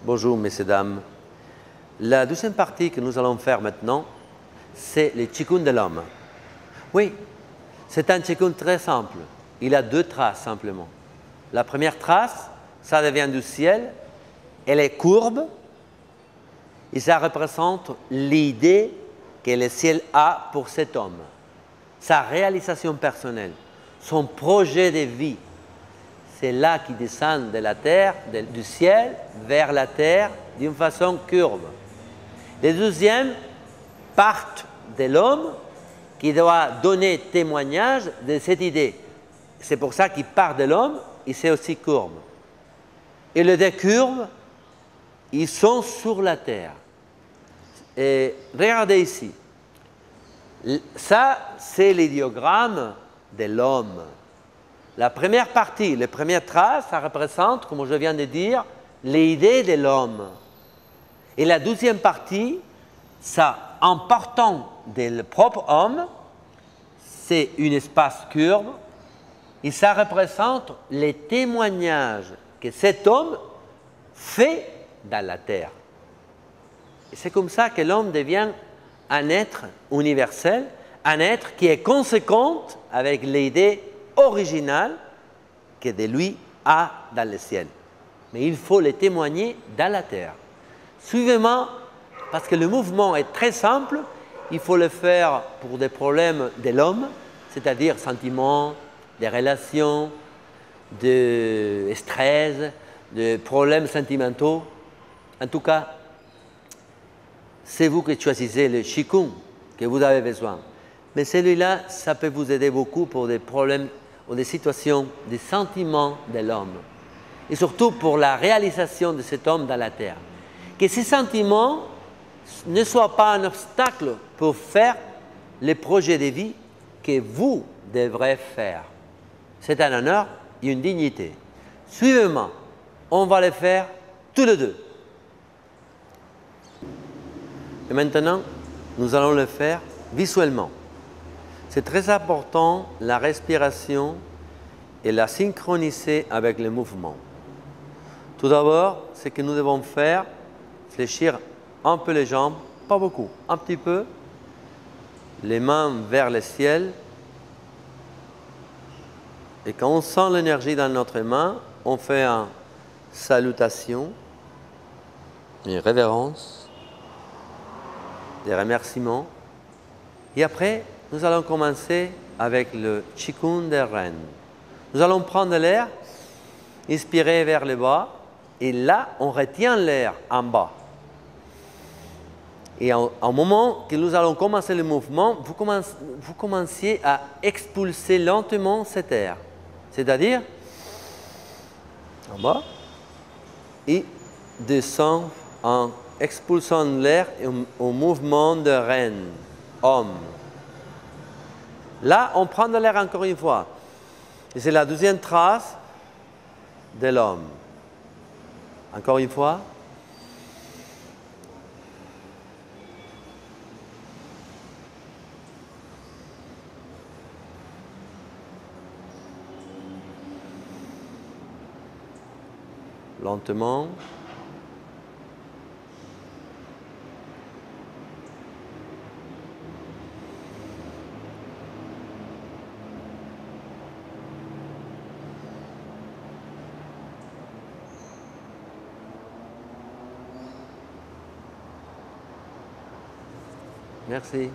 Bonjour, messieurs, dames. La deuxième partie que nous allons faire maintenant, c'est le Qigong de l'homme. Oui, c'est un Qigong très simple. Il a deux traces simplement. La première trace, ça devient du ciel, elle est courbe et ça représente l'idée que le ciel a pour cet homme, sa réalisation personnelle, son projet de vie. C'est là qu'il descend de la terre, du ciel vers la terre d'une façon courbe. Les deuxièmes partent de l'homme qui doit donner témoignage de cette idée. C'est pour ça qu'il part de l'homme et c'est aussi courbe. Et les deux courbes, ils sont sur la terre. Et regardez ici. Ça, c'est l'idéogramme de l'homme. La première partie, les premières traces, ça représente, comme je viens de dire, l'idée de l'homme. Et la deuxième partie, ça, en partant du propre homme, c'est un espace courbe, et ça représente les témoignages que cet homme fait dans la terre. Et c'est comme ça que l'homme devient un être universel, un être qui est conséquent avec l'idée originale que de lui a dans le ciel. Mais il faut le témoigner dans la terre. Suivez-moi, parce que le mouvement est très simple, il faut le faire pour des problèmes de l'homme, c'est-à-dire sentiments, des relations, de stress, de problèmes sentimentaux. En tout cas, c'est vous qui choisissez le Qigong que vous avez besoin. Mais celui-là, ça peut vous aider beaucoup pour des problèmes ou des situations, des sentiments de l'homme. Et surtout pour la réalisation de cet homme dans la terre. Que ces sentiments ne soient pas un obstacle pour faire les projets de vie que vous devrez faire. C'est un honneur et une dignité. Suivez-moi, on va le faire tous les deux. Et maintenant, nous allons le faire visuellement. C'est très important la respiration et la synchroniser avec le mouvement. Tout d'abord, ce que nous devons faire, fléchir un peu les jambes, pas beaucoup, un petit peu, les mains vers le ciel. Et quand on sent l'énergie dans notre main, on fait une salutation, une révérence, des remerciements. Et après, nous allons commencer avec le Qigong des reines. Nous allons prendre l'air, inspirer vers le bas, et là, on retient l'air en bas. Et au moment que nous allons commencer le mouvement, vous commenciez à expulser lentement cet air. C'est-à-dire, en bas, et descend en expulsant l'air au mouvement de reine, homme. Là, on prend de l'air encore une fois. Et c'est la deuxième trace de l'homme. Encore une fois. Lentement. Merci.